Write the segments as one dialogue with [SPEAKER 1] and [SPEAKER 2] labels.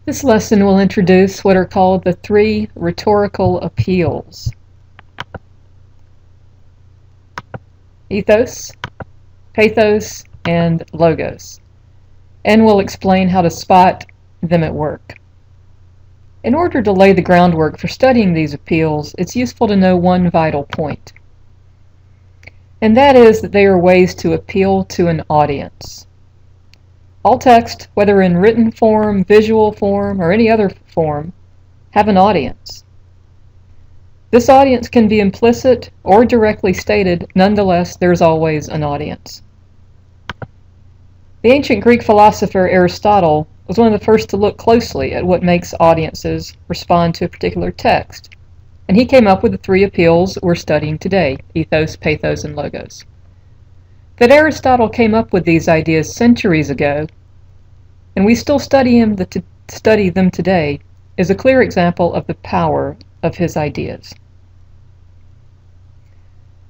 [SPEAKER 1] This lesson will introduce what are called the three rhetorical appeals: ethos, pathos, and logos, and will explain how to spot them at work. In order to lay the groundwork for studying these appeals, it's useful to know one vital point, and that is that they are ways to appeal to an audience. All text, whether in written form, visual form, or any other form, have an audience. This audience can be implicit or directly stated. Nonetheless, there's always an audience. The ancient Greek philosopher Aristotle was one of the first to look closely at what makes audiences respond to a particular text, and he came up with the three appeals we're studying today: ethos, pathos, and logos. That Aristotle came up with these ideas centuries ago, and we still study them today, is a clear example of the power of his ideas.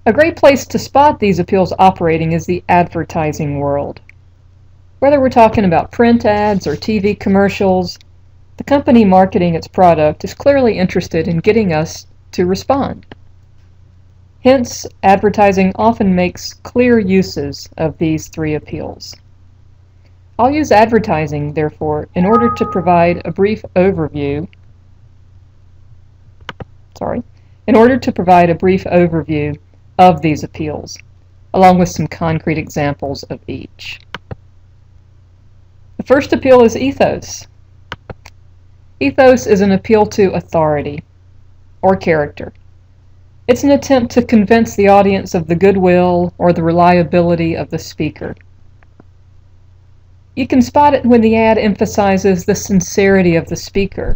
[SPEAKER 1] A great place to spot these appeals operating is the advertising world. Whether we're talking about print ads or TV commercials, the company marketing its product is clearly interested in getting us to respond. Hence, advertising often makes clear uses of these three appeals. I'll use advertising, therefore, in order to provide a brief overview of these appeals, along with some concrete examples of each. The first appeal is ethos. Ethos is an appeal to authority or character. It's an attempt to convince the audience of the goodwill or the reliability of the speaker. You can spot it when the ad emphasizes the sincerity of the speaker.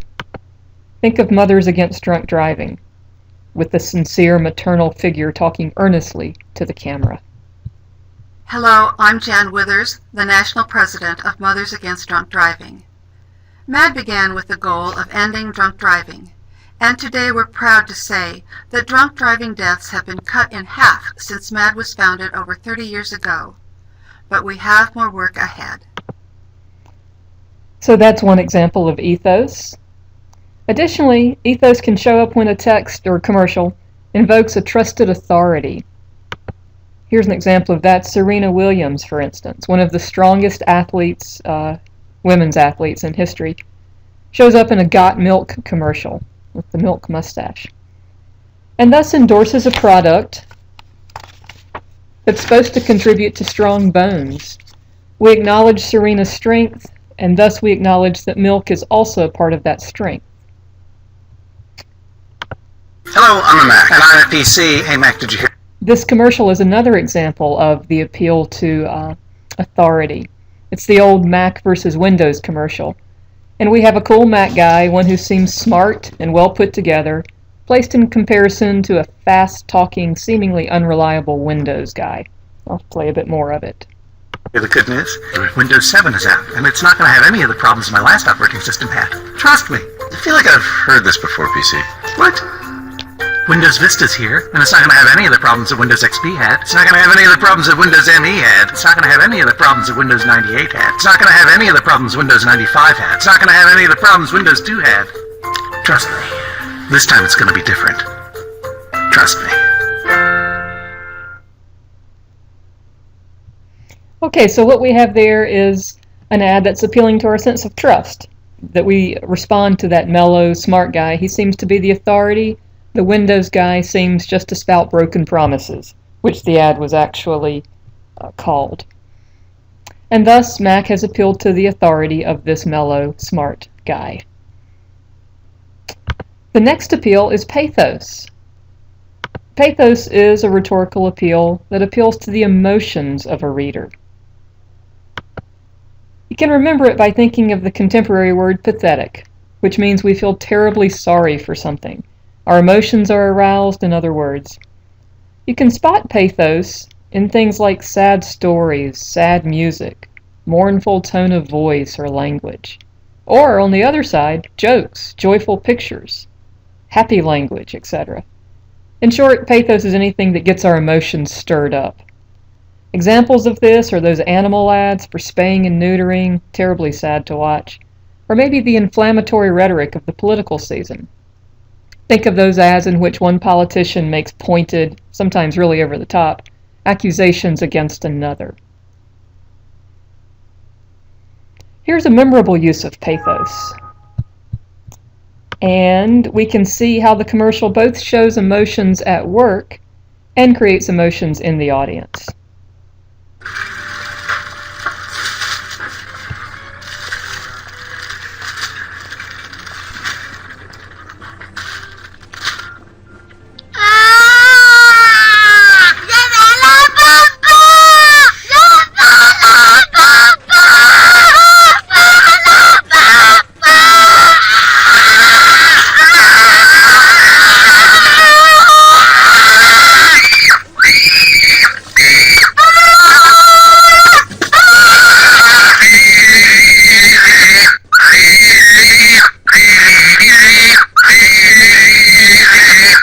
[SPEAKER 1] Think of Mothers Against Drunk Driving, with the sincere maternal figure talking earnestly to the camera.
[SPEAKER 2] Hello, I'm Jan Withers, the National President of Mothers Against Drunk Driving. MAD began with the goal of ending drunk driving, and today we're proud to say that drunk driving deaths have been cut in half since MAD was founded over 30 years ago. But we have more work ahead.
[SPEAKER 1] So that's one example of ethos. Additionally, ethos can show up when a text or commercial invokes a trusted authority. Here's an example of that: Serena Williams, for instance, one of the strongest athletes, women's athletes in history, shows up in a Got Milk commercial with the milk mustache, and thus endorses a product that's supposed to contribute to strong bones. We acknowledge Serena's strength, and thus we acknowledge that milk is also a part of that strength.
[SPEAKER 3] Hello, I'm a Mac. And I'm a PC. Hey Mac, did you hear?
[SPEAKER 1] This commercial is another example of the appeal to authority. It's the old Mac versus Windows commercial. And we have a cool Mac guy, one who seems smart and well put together, placed in comparison to a fast-talking, seemingly unreliable Windows guy. I'll play a bit more of it.
[SPEAKER 3] The good news? Windows 7 is out, and it's not going to have any of the problems my last operating system had. Trust me. I feel like I've heard this before, PC. What? Windows Vista's here, and it's not going to have any of the problems that Windows XP had. It's not going to have any of the problems that Windows ME had. It's not going to have any of the problems that Windows 98 had. It's not going to have any of the problems Windows 95 had. It's not going to have any of the problems Windows 2 had. Trust me. This time it's going to be different. Trust me.
[SPEAKER 1] Okay, so what we have there is an ad that's appealing to our sense of trust, that we respond to that mellow, smart guy. He seems to be the authority. The Windows guy seems just to spout broken promises, which the ad was actually called. And thus, Mac has appealed to the authority of this mellow, smart guy. The next appeal is pathos. Pathos is a rhetorical appeal that appeals to the emotions of a reader. You can remember it by thinking of the contemporary word pathetic, which means we feel terribly sorry for something. Our emotions are aroused, in other words. You can spot pathos in things like sad stories, sad music, mournful tone of voice or language. Or, on the other side, jokes, joyful pictures, happy language, etc. In short, pathos is anything that gets our emotions stirred up. Examples of this are those animal ads for spaying and neutering, terribly sad to watch, or maybe the inflammatory rhetoric of the political season. Think of those ads in which one politician makes pointed, sometimes really over the top, accusations against another. Here's a memorable use of pathos. And we can see how the commercial both shows emotions at work and creates emotions in the audience.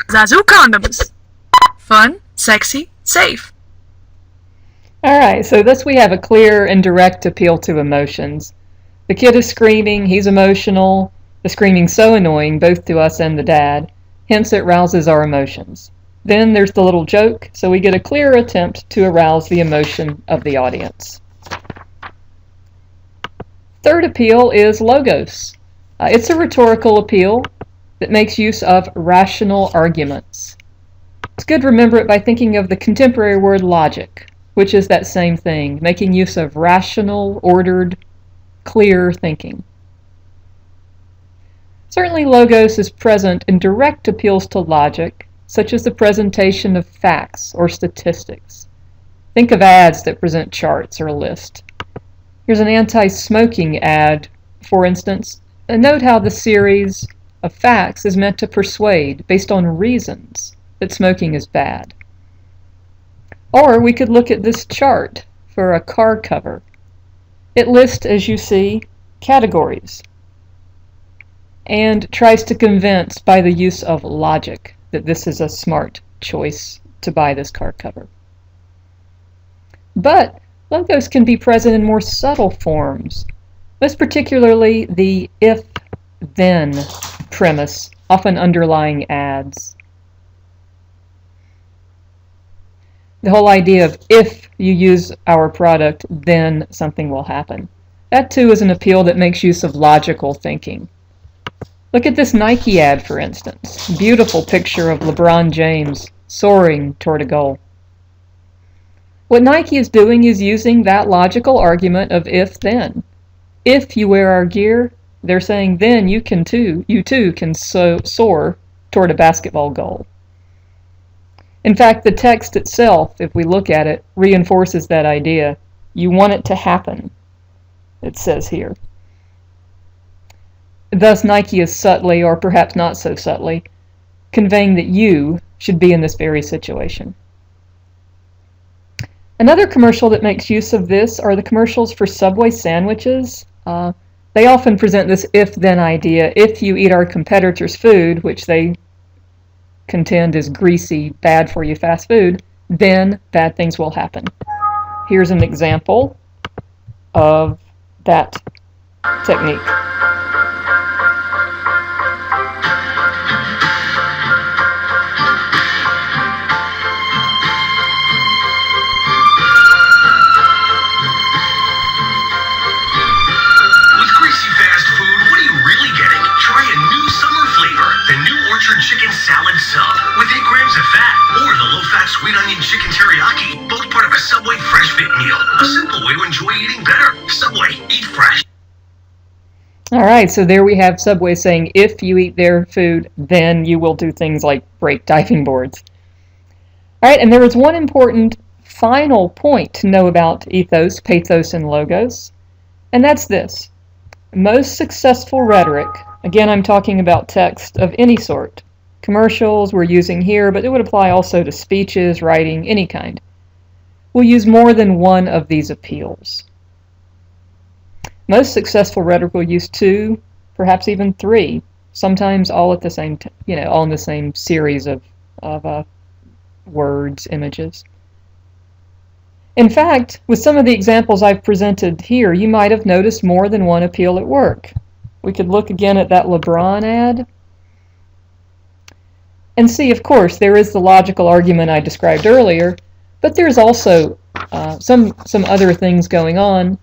[SPEAKER 4] Zazu condoms. Fun, sexy, safe.
[SPEAKER 1] Alright, so thus we have a clear and direct appeal to emotions. The kid is screaming, he's emotional, the screaming's so annoying both to us and the dad, hence it rouses our emotions. Then there's the little joke, so we get a clear attempt to arouse the emotion of the audience. Third appeal is logos. It's a rhetorical appeal that makes use of rational arguments. It's good to remember it by thinking of the contemporary word logic, which is that same thing, making use of rational, ordered, clear thinking. Certainly logos is present in direct appeals to logic, such as the presentation of facts or statistics. Think of ads that present charts or lists. Here's an anti-smoking ad, for instance, and note how the series of facts is meant to persuade, based on reasons, that smoking is bad. Or we could look at this chart for a car cover. It lists, as you see, categories and tries to convince by the use of logic that this is a smart choice to buy this car cover. But logos can be present in more subtle forms, most particularly the if-then premise, often underlying ads. The whole idea of if you use our product, then something will happen. That too is an appeal that makes use of logical thinking. Look at this Nike ad, for instance. Beautiful picture of LeBron James soaring toward a goal. What Nike is doing is using that logical argument of if-then. If you wear our gear, they're saying then you too can soar toward a basketball goal. In fact, the text itself, if we look at it, reinforces that idea. You want it to happen, it says here. Thus, Nike is subtly, or perhaps not so subtly, conveying that you should be in this very situation. Another commercial that makes use of this are the commercials for Subway sandwiches. They often present this if-then idea. If you eat our competitor's food, which they contend is greasy, bad-for-you fast food, then bad things will happen. Here's an example of that technique.
[SPEAKER 5] Chicken salad sub with 8 grams of fat, or the low-fat sweet onion chicken teriyaki, both part of a Subway Fresh Fit meal. A simple way to enjoy eating better. Subway, eat fresh.
[SPEAKER 1] All right, so there we have Subway saying if you eat their food, then you will do things like break diving boards. All right, and there is one important final point to know about ethos, pathos, and logos, and that's this. Most successful rhetoric, again I'm talking about text of any sort, commercials we're using here, but it would apply also to speeches, writing, any kind, will use more than one of these appeals. Most successful rhetoric will use 2, perhaps even 3, sometimes all at the same all in the same series of words, images. In fact, with some of the examples I've presented here, you might have noticed more than one appeal at work. we could look again at that LeBron ad and see, of course, there is the logical argument I described earlier, but there's also some other things going on.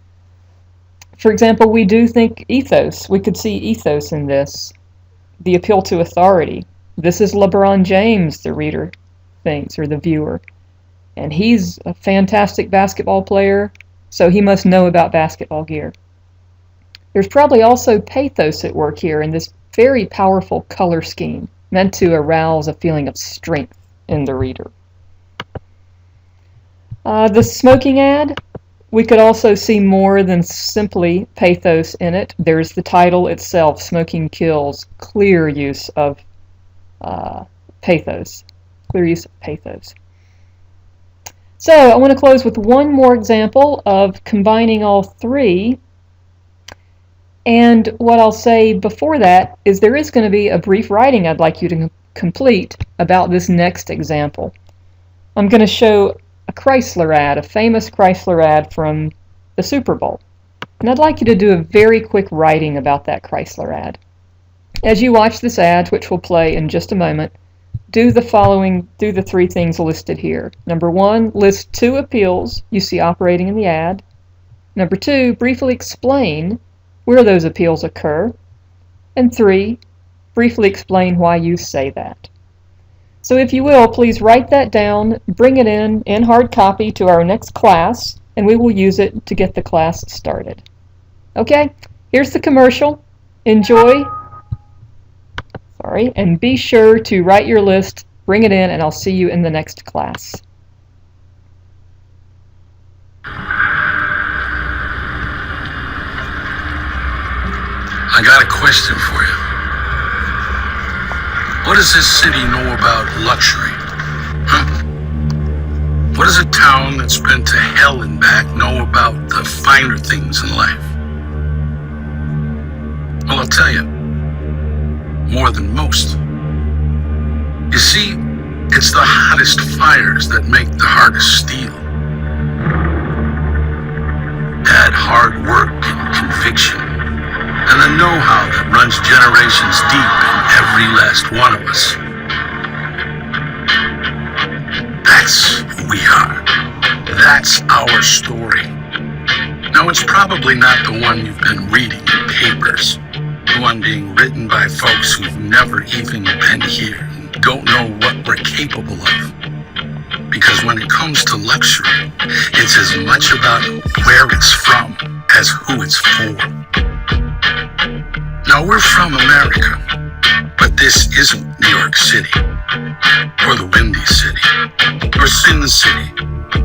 [SPEAKER 1] For example, we do think ethos. We could see ethos in this. The appeal to authority. This is LeBron James, the reader thinks, or the viewer. And he's a fantastic basketball player, so he must know about basketball gear. There's probably also pathos at work here in this very powerful color scheme, meant to arouse a feeling of strength in the reader. The smoking ad, we could also see more than simply pathos in it. There's the title itself, Smoking Kills, clear use of pathos. Clear use of pathos. So I want to close with one more example of combining all three. And what I'll say before that is there is going to be a brief writing I'd like you to complete about this next example. I'm going to show a Chrysler ad, a famous Chrysler ad from the Super Bowl. And I'd like you to do a very quick writing about that Chrysler ad. As you watch this ad, which will play in just a moment, do the three things listed here. Number one, list 2 appeals you see operating in the ad. Number 2, briefly explain where those appeals occur. And 3, briefly explain why you say that. So if you will, please write that down, bring it in hard copy to our next class, and we will use it to get the class started. Okay, here's the commercial. Enjoy. And be sure to write your list, bring it in, and I'll see you in the next class.
[SPEAKER 6] I got a question for you. What does this city know about luxury? Huh? What does a town that's been to hell and back know about the finer things in life? Well, I'll tell you. More than most. You see, it's the hottest fires that make the hardest steel. Add hard work and conviction, and the know-how that runs generations deep in every last one of us. That's who we are. That's our story. Now, it's probably not the one you've been reading in papers. The one being written by folks who've never even been here and don't know what we're capable of. Because when it comes to luxury, it's as much about where it's from as who it's for. Now, we're from America, but this isn't New York City, or the Windy City, or Sin City,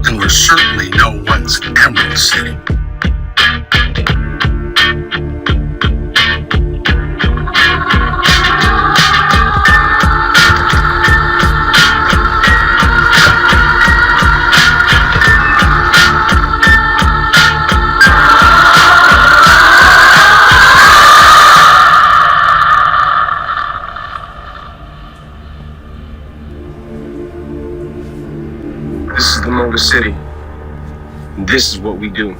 [SPEAKER 6] and we're certainly no one's Emerald City.
[SPEAKER 7] This is the Motor City. And this is what we do.